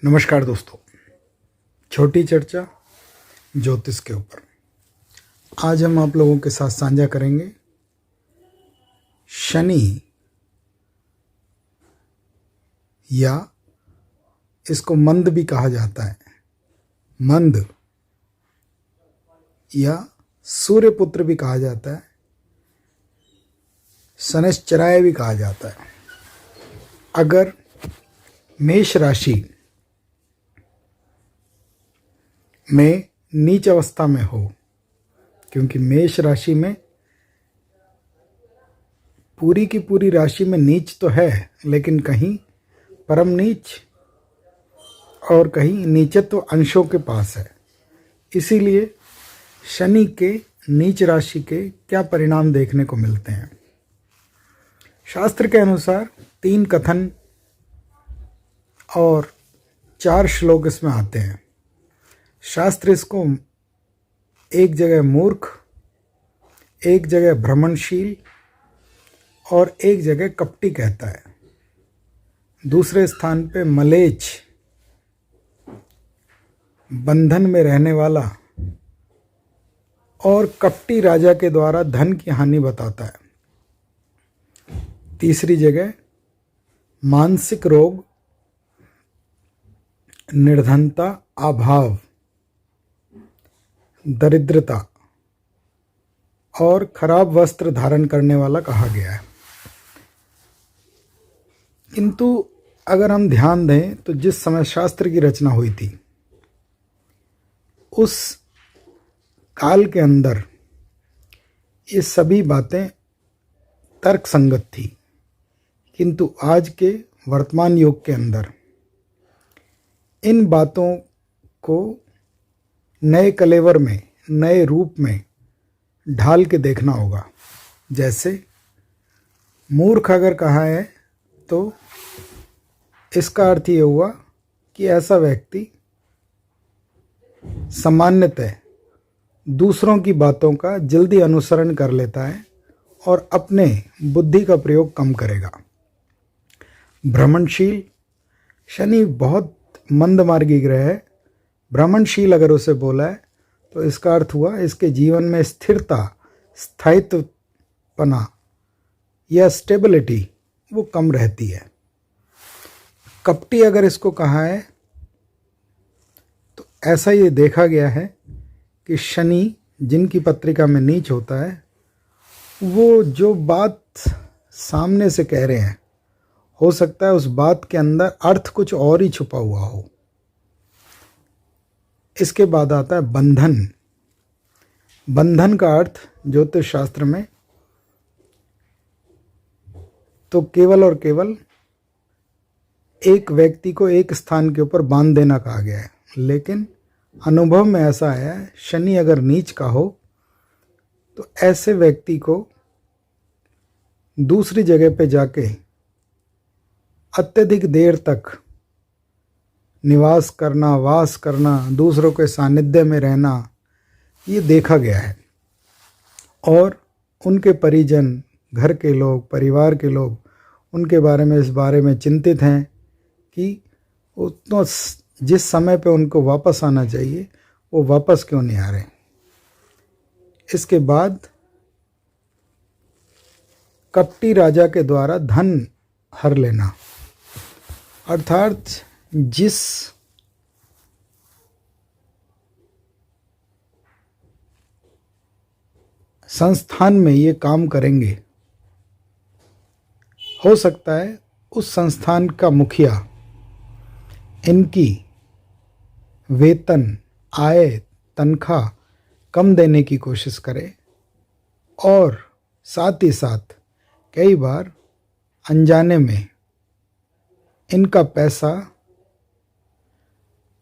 नमस्कार दोस्तों, छोटी चर्चा ज्योतिष के ऊपर आज हम आप लोगों के साथ साझा करेंगे शनि या इसको मंद भी कहा जाता है। मंद या सूर्यपुत्र भी कहा जाता है, शनिश्चराय भी कहा जाता है। अगर मेष राशि में नीच अवस्था में हो, क्योंकि मेष राशि में पूरी की पूरी राशि में नीच तो है, लेकिन कहीं परम नीच और कहीं नीचत्व अंशों के पास है। इसीलिए शनि के नीच राशि के क्या परिणाम देखने को मिलते हैं। शास्त्र के अनुसार 3 कथन और 4 श्लोक इसमें आते हैं। शास्त्र इसको एक जगह मूर्ख, एक जगह भ्रमणशील और एक जगह कपटी कहता है। दूसरे स्थान पे मलेच्छ, बंधन में रहने वाला और कपटी राजा के द्वारा धन की हानि बताता है। तीसरी जगह मानसिक रोग, निर्धनता, अभाव, दरिद्रता और खराब वस्त्र धारण करने वाला कहा गया है। किंतु अगर हम ध्यान दें तो जिस समय शास्त्र की रचना हुई थी उस काल के अंदर ये सभी बातें तर्क संगत थी, किंतु आज के वर्तमान युग के अंदर इन बातों को नए कलेवर में, नए रूप में ढाल के देखना होगा। जैसे मूर्ख अगर कहा है तो इसका अर्थ ये हुआ कि ऐसा व्यक्ति सामान्यतः दूसरों की बातों का जल्दी अनुसरण कर लेता है और अपने बुद्धि का प्रयोग कम करेगा। भ्रमणशील, शनि बहुत मंदमार्गी ग्रह है। भ्रमणशील अगर उसे बोला है तो इसका अर्थ हुआ इसके जीवन में स्थिरता, स्थायित्वपना या स्टेबिलिटी वो कम रहती है। कपटी अगर इसको कहा है तो ऐसा ये देखा गया है कि शनि जिनकी पत्रिका में नीच होता है वो जो बात सामने से कह रहे हैं हो सकता है उस बात के अंदर अर्थ कुछ और ही छुपा हुआ हो। इसके बाद आता है बंधन। बंधन का अर्थ ज्योतिष शास्त्र में तो केवल और केवल एक व्यक्ति को एक स्थान के ऊपर बांध देना कहा गया है, लेकिन अनुभव में ऐसा है शनि अगर नीच का हो तो ऐसे व्यक्ति को दूसरी जगह पे जाके अत्यधिक देर तक निवास करना, वास करना, दूसरों के सानिध्य में रहना, ये देखा गया है। और उनके परिजन, घर के लोग, परिवार के लोग उनके बारे में, इस बारे में चिंतित हैं कि उतना जिस समय पे उनको वापस आना चाहिए वो वापस क्यों नहीं आ रहे। इसके बाद कपटी राजा के द्वारा धन हर लेना, अर्थात जिस संस्थान में ये काम करेंगे हो सकता है उस संस्थान का मुखिया इनकी वेतन, आय, तनख्वाह कम देने की कोशिश करे और साथ ही साथ कई बार अनजाने में इनका पैसा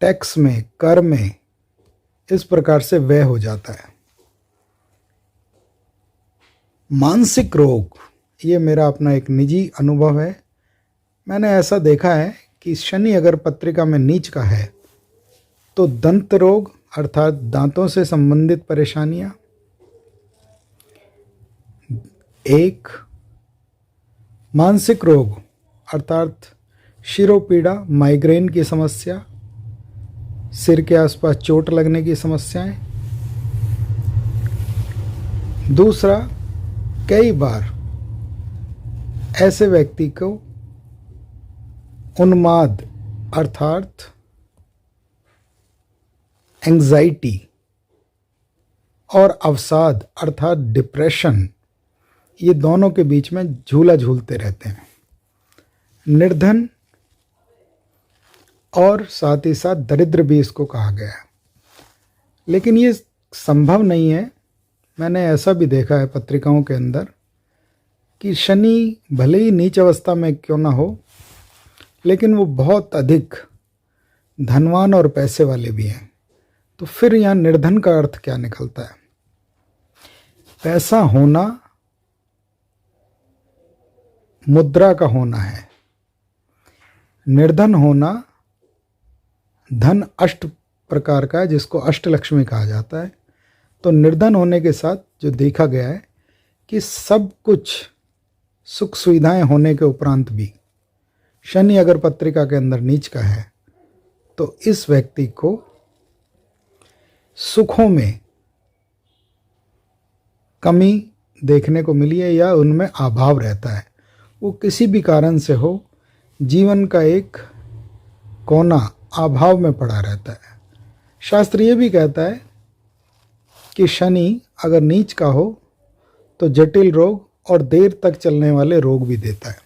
टैक्स में, कर में इस प्रकार से व्यय हो जाता है। मानसिक रोग, ये मेरा अपना एक निजी अनुभव है। मैंने ऐसा देखा है कि शनि अगर पत्रिका में नीच का है तो दंत रोग अर्थात दांतों से संबंधित परेशानियां, एक मानसिक रोग अर्थात शिरोपीड़ा, माइग्रेन की समस्या, सिर के आसपास चोट लगने की समस्याएं। दूसरा, कई बार ऐसे व्यक्ति को उन्माद अर्थात एंजाइटी और अवसाद अर्थात डिप्रेशन, ये दोनों के बीच में झूला झूलते रहते हैं। निर्धन और साथ ही साथ दरिद्र भी इसको कहा गया है, लेकिन ये संभव नहीं है। मैंने ऐसा भी देखा है पत्रिकाओं के अंदर कि शनि भले ही नीच अवस्था में क्यों ना हो, लेकिन वो बहुत अधिक धनवान और पैसे वाले भी हैं। तो फिर यहाँ निर्धन का अर्थ क्या निकलता है? पैसा होना मुद्रा का होना है, निर्धन होना धन अष्ट प्रकार का है, जिसको अष्टलक्ष्मी कहा जाता है। तो निर्धन होने के साथ जो देखा गया है कि सब कुछ सुख सुविधाएं होने के उपरांत भी शनि अगर पत्रिका के अंदर नीच का है तो इस व्यक्ति को सुखों में कमी देखने को मिली है या उनमें अभाव रहता है। वो किसी भी कारण से हो, जीवन का एक कोना अभाव में पड़ा रहता है। शास्त्र ये भी कहता है कि शनि अगर नीच का हो तो जटिल रोग और देर तक चलने वाले रोग भी देता है।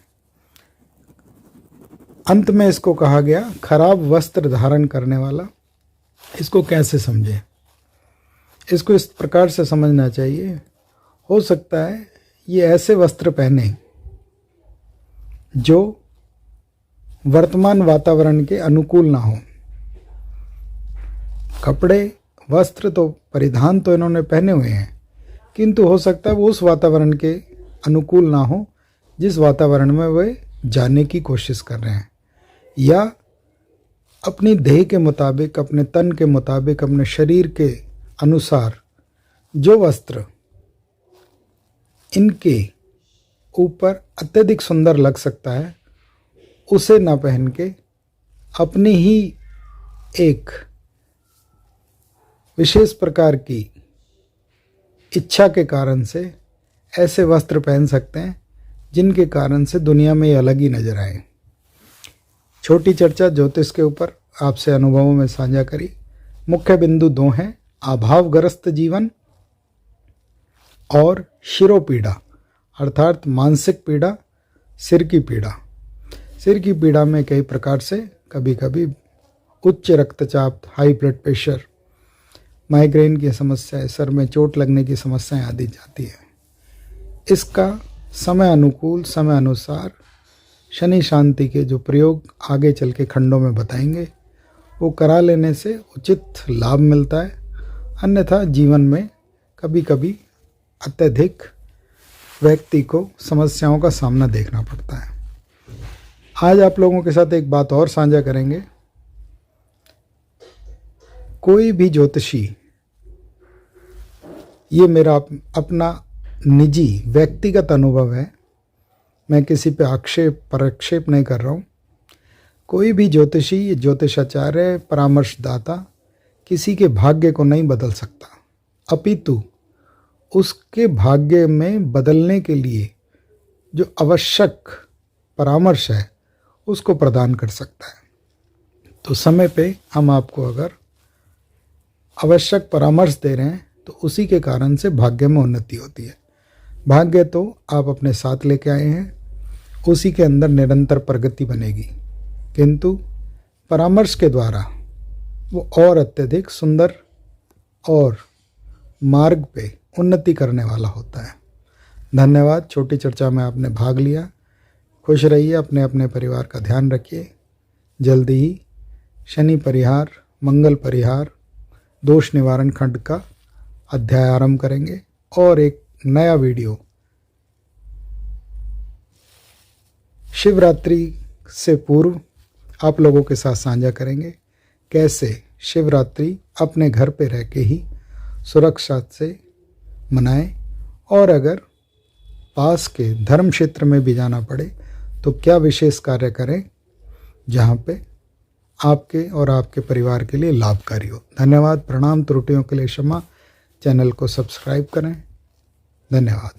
अंत में इसको कहा गया खराब वस्त्र धारण करने वाला। इसको कैसे समझें? इसको इस प्रकार से समझना चाहिए, हो सकता है ये ऐसे वस्त्र पहने जो वर्तमान वातावरण के अनुकूल ना हो। कपड़े वस्त्र तो परिधान तो इन्होंने पहने हुए हैं, किंतु हो सकता है वो उस वातावरण के अनुकूल ना हो जिस वातावरण में वे जाने की कोशिश कर रहे हैं, या अपनी देह के मुताबिक, अपने तन के मुताबिक, अपने शरीर के अनुसार जो वस्त्र इनके ऊपर अत्यधिक सुंदर लग सकता है उसे ना पहन के अपनी ही एक विशेष प्रकार की इच्छा के कारण से ऐसे वस्त्र पहन सकते हैं जिनके कारण से दुनिया में ये अलग ही नजर आए। छोटी चर्चा ज्योतिष के ऊपर आपसे अनुभवों में साझा करी। मुख्य बिंदु दो हैं, अभावग्रस्त जीवन और शिरोपीड़ा अर्थात मानसिक पीड़ा, सिर की पीड़ा। सिर की पीड़ा में कई प्रकार से, कभी कभी उच्च रक्तचाप, हाई ब्लड प्रेशर, माइग्रेन की समस्याएं, सर में चोट लगने की समस्याएं आदि जाती है। इसका समय अनुकूल, समय अनुसार शनि शांति के जो प्रयोग आगे चल के खंडों में बताएंगे, वो करा लेने से उचित लाभ मिलता है। अन्यथा जीवन में कभी कभी अत्यधिक व्यक्ति को समस्याओं का सामना देखना पड़ता है। आज आप लोगों के साथ एक बात और साझा करेंगे। कोई भी ज्योतिषी, ये मेरा अपना निजी व्यक्तिगत अनुभव है, मैं किसी पे आक्षेप प्रक्षेप नहीं कर रहा हूँ। कोई भी ज्योतिषी, ज्योतिषाचार्य, परामर्शदाता किसी के भाग्य को नहीं बदल सकता, अपितु उसके भाग्य में बदलने के लिए जो आवश्यक परामर्श है उसको प्रदान कर सकता है। तो समय पे हम आपको अगर आवश्यक परामर्श दे रहे हैं तो उसी के कारण से भाग्य में उन्नति होती है। भाग्य तो आप अपने साथ लेके आए हैं, उसी के अंदर निरंतर प्रगति बनेगी, किंतु परामर्श के द्वारा वो और अत्यधिक सुंदर और मार्ग पे उन्नति करने वाला होता है। धन्यवाद। छोटी चर्चा में आपने भाग लिया। खुश रहिए, अपने अपने परिवार का ध्यान रखिए। जल्दी ही शनि परिहार, मंगल परिहार, दोष निवारण खंड का अध्याय आरंभ करेंगे और एक नया वीडियो शिवरात्रि से पूर्व आप लोगों के साथ साझा करेंगे। कैसे शिवरात्रि अपने घर पे रह के ही सुरक्षा से मनाएं, और अगर पास के धर्म क्षेत्र में भी जाना पड़े तो क्या विशेष कार्य करें जहाँ पे आपके और आपके परिवार के लिए लाभकारी हो। धन्यवाद। प्रणाम। त्रुटियों के लिए क्षमा। चैनल को सब्सक्राइब करें। धन्यवाद।